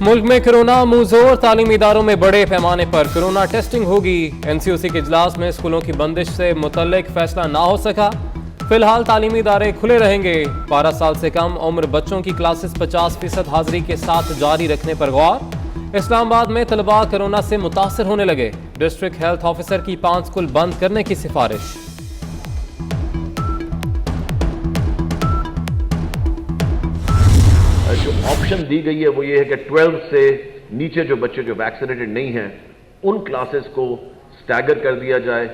मुल्क में कोरोना मुंहजोर, तालीमी इदारों में बड़े पैमाने पर कोरोना टेस्टिंग होगी। एनसीओसी के इजलास में स्कूलों की बंदिश से मुतल्लिक फैसला ना हो सका। फिलहाल तालीमी इदारे खुले रहेंगे। 12 साल से कम उम्र बच्चों की क्लासेस 50% हाजिरी के साथ जारी रखने पर गौर। इस्लामाबाद में तलबा कोरोना से मुतासर होने लगे। डिस्ट्रिक्ट हेल्थ ऑफिसर की 5 स्कूल बंद करने की सिफारिश। जो ऑप्शन दी गई है वो ये है कि 12 से नीचे जो बच्चे जो वैक्सीनेटेड नहीं हैं उन क्लासेस को स्टैगर कर दिया जाए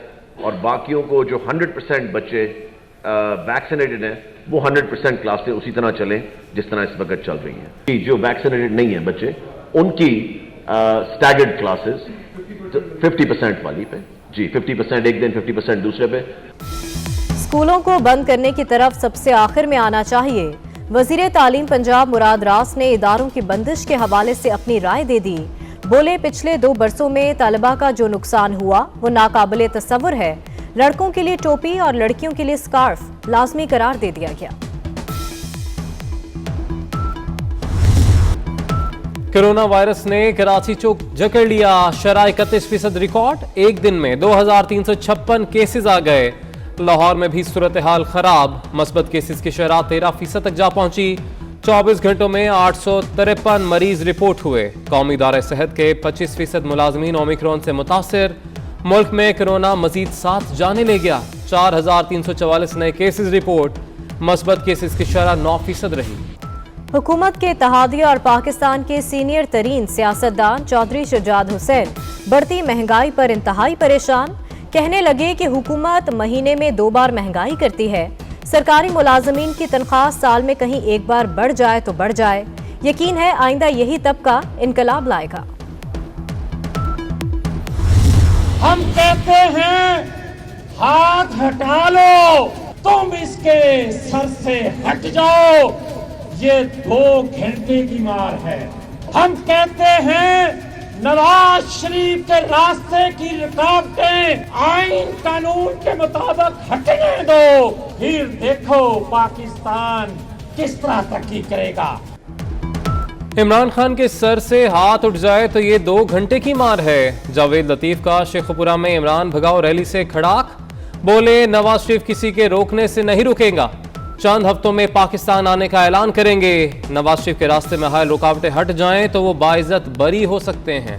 और बाकियों को जो 100% बच्चे वैक्सीनेटेड हैं वो 100% क्लासेस उसी तरह चलें जिस तरह इस वक्त चल रही हैं। जो वैक्सीनेटेड नहीं हैं बच्चे उनकी स्टैगर्ड क्लासेस 50% वाली पे, जी 50% एक दिन 50% दूसरे पे। स्कूलों को बंद करने की तरफ सबसे आखिर में आना चाहिए। वजीर तालीम पंजाब मुराद रास ने इदारों की बंदिश के हवाले से अपनी राय दे दी। बोले, पिछले 2 बरसों में तलबा का जो नुकसान हुआ वो नाकाबिले तसव्वुर है। लड़कों के लिए टोपी और लड़कियों के लिए स्कार्फ लाजमी करार दे दिया गया। कोरोना वायरस ने कराची को जकड़ लिया। शरह 31% रिकॉर्ड। एक दिन में 2356 केसेस आ गए। लाहौर में भी सूरत हाल खराब। मस्बत केसेस की शरह 13% तक जा पहुंची। 24 घंटों में 853 मरीज रिपोर्ट हुए। कौमी इदारे सेहत के 25% मुलाजमीन ओमिक्रॉन से मुतासर। मुल्क में कोरोना मजीद 7 जाने ले गया। 4344 नए केसेस रिपोर्ट। मस्बत केसेस की शरह 9% रही। हुकूमत के इत्तेहादिया और पाकिस्तान के सीनियर तरीन सियासतदान चौधरी शुजात हुसैन बढ़ती महंगाई पर इंतहाई परेशान। कहने लगे कि हुकूमत महीने में 2 बार महंगाई करती है। सरकारी मुलाजमीन की तनख्वाह साल में कहीं एक बार बढ़ जाए तो बढ़ जाए। यकीन है आइंदा यही तबका इनकलाब लाएगा। हम कहते हैं हाथ हटा लो, तुम इसके सर से हट जाओ। ये 2 घंटे की मार है। हम कहते हैं नवाज शरीफ के रास्ते की रुकावटें आईन कानून के मुताबिक हटने दो, फिर देखो पाकिस्तान किस तरह तरक्की करेगा। इमरान खान के सर से हाथ उठ जाए तो ये 2 घंटे की मार है। जावेद लतीफ का शेखपुरा में इमरान भगाओ रैली से खड़ाक। बोले, नवाज शरीफ किसी के रोकने से नहीं रुकेगा। चंद हफ्तों में पाकिस्तान आने का ऐलान करेंगे। नवाज शरीफ के रास्ते में हाल रुकावटें हट जाएं तो वो बाइज्जत बरी हो सकते हैं।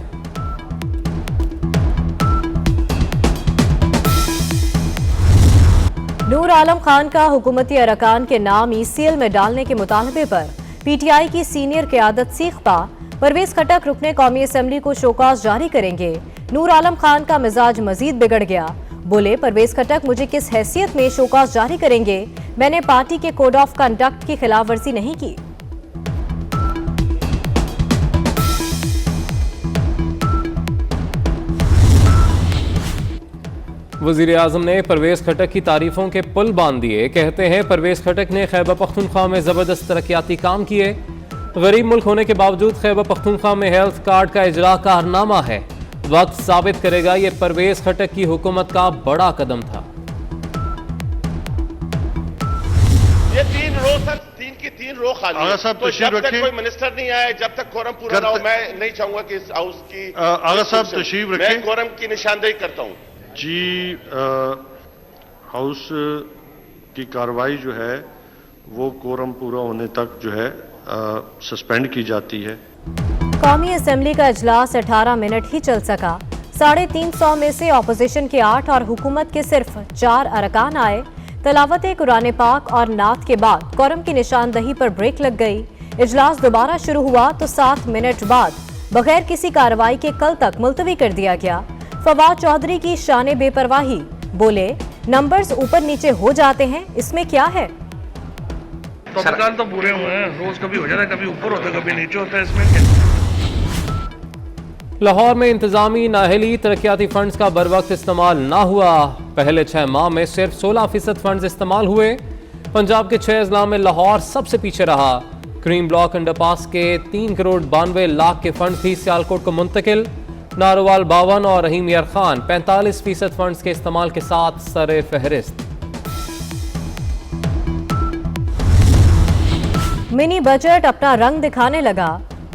नूर आलम खान का हुकूमती अरकान के नाम ECL में डालने के मुतालबे पर PTI की सीनियर क़यादत सीख पा। परवेज खटक रुकने कौमी असम्बली को शोकॉज जारी करेंगे। नूर आलम खान का मिजाज मजीद बिगड़ गया। बोले, परवेज खटक मुझे किस हैसियत में शोकॉज जारी करेंगे? मैंने पार्टी के कोड ऑफ कंडक्ट की खिलाफ वर्जी नहीं की। वजीर आजम ने परवेज खटक की तारीफों के पुल बांध दिए। कहते हैं परवेज खटक ने खैबर पख्तूनख्वा में जबरदस्त तरक्याती काम किए। गरीब मुल्क होने के बावजूद खैबर पख्तूनख्वा में हेल्थ कार्ड का इजरा कारनामा है। वक्त साबित करेगा ये परवेज खटक की हुकूमत का बड़ा कदम था। ये 3 रो तक 3 रो खाली है। तो जब तक कोई मिनिस्टर नहीं आए, जब तक कोरम पूरा ना हो, मैं नहीं चाहूंगा कि इस हाउस की आगा साहब तशरीफ रखें। मैं कोरम की निशानदेही करता हूं। जी, हाउस की कार्रवाई जो है वो कोरम पूरा होने तक जो है सस्पेंड की जाती है। कौमी असम्बली का इजलास 18 मिनट ही चल सका। 350 में से ऑपोजिशन के 8 और हुकूमत के सिर्फ 4 अरकान आए। तलावत कुरान पाक और नात के बाद कोरम की निशानदही पर ब्रेक लग गई। इजलास दोबारा शुरू हुआ तो 7 मिनट बाद बगैर किसी कार्रवाई के कल तक मुलतवी कर दिया गया। फवाद चौधरी की शान बेपरवाही। बोले, नंबर्स ऊपर नीचे हो जाते हैं, इसमें क्या है? तो बुरे हुए हैं, रोज कभी हो जाता है, कभी ऊपर होता है, कभी नीचे होता है, इसमें क्या? लाहौर में इंतजामी नाहली तरक्याती फंड्स का बरवक्त इस्तेमाल ना हुआ। पहले 6 माह में सिर्फ 16% फंड्स इस्तेमाल हुए। पंजाब के 6 अजला में लाहौर सबसे पीछे रहा। क्रीम ब्लॉक अंडरपास के 3 करोड़ 92 लाख के फंड भी सियालकोट को मुंतकिल। नारोवाल 52 और रहीम यार खान 45% फंड्स के इस्तेमाल के साथ सरे फहरिस्त। मिनी बजट अपना रंग दिखाने लगा।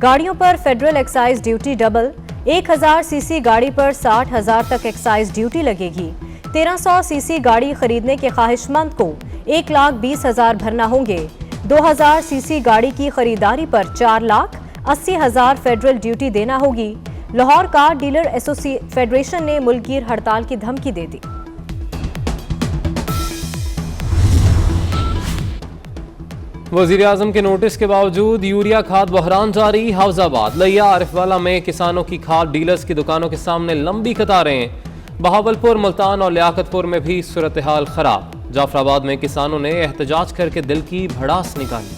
गाड़ियों पर federal excise duty double, 1000 CC गाड़ी पर 60,000 तक एक्साइज ड्यूटी लगेगी। 1300 सीसी गाड़ी खरीदने के ख्वाहिशमंद को 1,20,000 भरना होंगे। 2000 सीसी गाड़ी की खरीदारी पर 4,80,000 फेडरल ड्यूटी देना होगी। लाहौर कार डीलर फेडरेशन ने मुल्कगीर हड़ताल की धमकी दे दी। वज़ीर-ए-आज़म के नोटिस के बावजूद यूरिया खाद बहरान जारी। हाफजाबाद, लिया, आरिफवाला में किसानों की खाद डीलर्स की दुकानों के सामने लंबी कतारें। बहावलपुर, मुल्तान और लियाकतपुर में भी सूरत हाल खराब। जाफराबाद में किसानों ने एहतजाज करके दिल की भड़ास निकाली।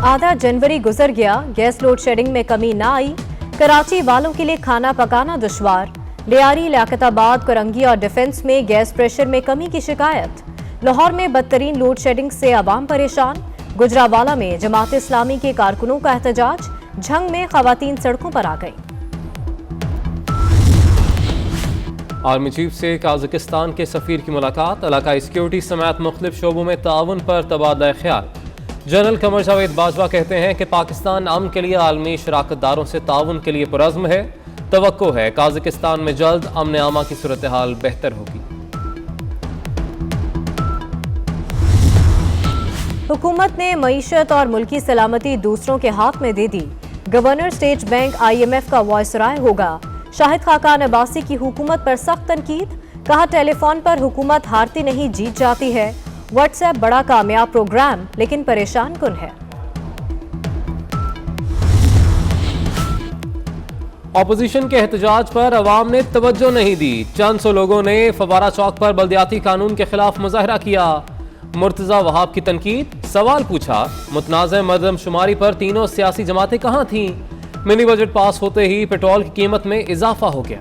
आधा जनवरी गुजर गया, गैस लोड शेडिंग में कमी ना आई। कराची वालों के लिए खाना पकाना दुश्वार। लियारी, लियाकताबाद, करंगी और डिफेंस में गैस प्रेशर में कमी की शिकायत। लाहौर में बदतरीन लोड शेडिंग से आवाम परेशान। गुजरावाला में जमात इस्लामी के कारकुनों का एहतजाज। झंग में खवातीन सड़कों पर आ गई। आर्मी चीफ से काज़ाकिस्तान के सफ़ीर की मुलाकात। इलाकाई सिक्योरिटी समेत मुख्तलिफ शोबों में ताउन पर तबादला ख्याल। जनरल कमर जावेद बाजवा कहते हैं कि पाकिस्तान अमन के लिए आलमी शराकतदारों से ताउन के लिए पुरज़्म है। तवक्को है काज़ाकिस्तान में जल्द अमन आमा की सूरत हाल बेहतर होगी। हुकूमत ने मईशत और मुल्की सलामती दूसरों के हाथ में दे दी। गवर्नर स्टेट बैंक IMF का वॉइसराय होगा। शाहिद खाकान अब्बासी की हुकूमत पर सख्त तनकीद। कहा, टेलीफोन पर हुकूमत हारती नहीं जीत जाती है। व्हाट्सएप बड़ा कामयाब प्रोग्राम लेकिन परेशान कुन है। अपोजिशन के एहतजाज पर अवाम ने तवज्जो नहीं दी। चंद सौ लोगों ने फवारा चौक पर बल्दियाती कानून के खिलाफ मुजाहरा किया। मुर्तजा वहाब की तनकीद, सवाल पूछा, मुतनाज़ मरदमशुमारी पर तीनों सियासी जमातें कहां थीं? मिनी बजट पास होते ही पेट्रोल की कीमत में इजाफा हो गया।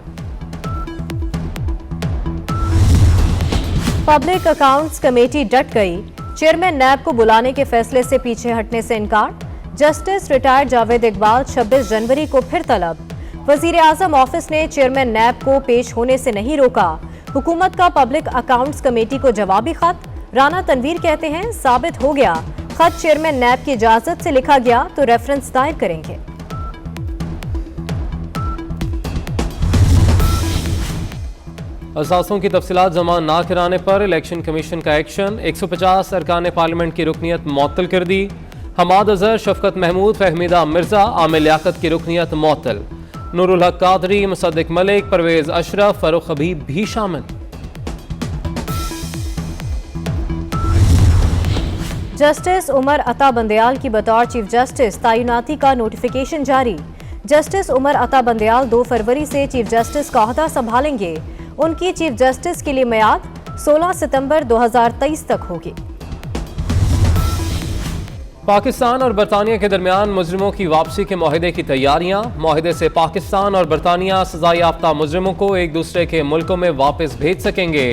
पब्लिक अकाउंट्स कमेटी डट गई। चेयरमैन नैब को बुलाने के फैसले से पीछे हटने से इनकार। जस्टिस रिटायर्ड जावेद इकबाल 26 जनवरी को फिर तलब। वज़ीर-ए-आज़म ऑफिस ने चेयरमैन नैब को पेश होने से नहीं रोका। हुकूमत का पब्लिक अकाउंट्स कमेटी को जवाबी खत। राना तनवीर कहते हैं, साबित हो गया खत चेयरमैन नैब की इजाजत से लिखा गया तो रेफरेंस दायर करेंगे। असासों की तफसीलात जमा ना कराने पर इलेक्शन कमीशन का एक्शन। 150 अरकान पार्लियामेंट की रुकनीत मुअत्तल कर दी। हमाद अजहर, शफकत महमूद, फहमीदा मिर्जा, आमिर लियाकत की रुकनीत मुअत्तल। नूरुल हक कादरी, मुसद्दिक मलिक, परवेज अशरफ, फरूख हबीब भी शामिल। जस्टिस उमर अता बंदयाल की बतौर चीफ जस्टिस तैनाती का नोटिफिकेशन जारी। जस्टिस उमर अता बंदयाल 2 फरवरी से चीफ जस्टिस का ओहदा संभालेंगे। उनकी चीफ जस्टिस के लिए मियाद 16 सितंबर 2023 तक होगी। पाकिस्तान और बरतानिया के दरमियान मुजरिमों की वापसी के मुआहदे की तैयारियां। मुआहदे से पाकिस्तान और बरतानिया सजा याफ्ता मुजरिमों को एक दूसरे के मुल्कों में वापस भेज सकेंगे।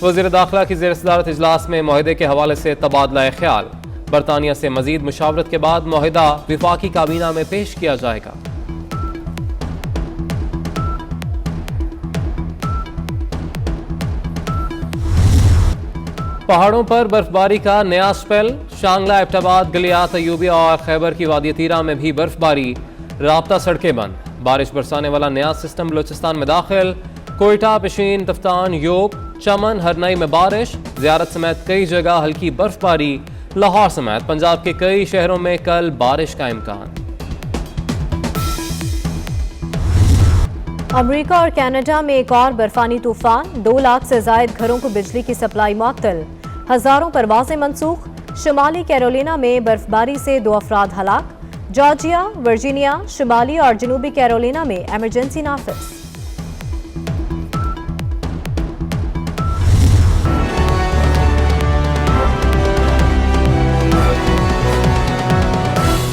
वज़ीर दाखिला की ज़ेर सदारत इजलास में मुआहदे के हवाले से तबादला ख्याल। बरतानिया से मजीद मुशावरत के बाद मुआहदा विफाकी काबीना में पेश किया जाएगा। पहाड़ों पर बर्फबारी का नया स्पेल। शांगला, एबटाबाद, गलियात, अयूबिया और खैबर की वादी तीरा में भी बर्फबारी। राब्ता सड़कें बंद। बारिश बरसाने वाला नया सिस्टम बलूचिस्तान में दाखिल। कोयटा, पिशीन, तफ्तान, योब, चमन, हरनई में बारिश। ज़ियारत समेत कई जगह हल्की बर्फबारी। लाहौर समेत पंजाब के कई शहरों में कल बारिश का इम्कान। अमेरिका और कनाडा में एक और बर्फानी तूफान। 2 लाख से जायद घरों को बिजली की सप्लाई मुअत्तल। हजारों परवाजें मनसूख। शुमाली कैरोलिना में बर्फबारी से 2 अफराद हलाक। जॉर्जिया, वर्जीनिया, शुमाली और जनूबी कैरोलिना में इमरजेंसी नाफिज।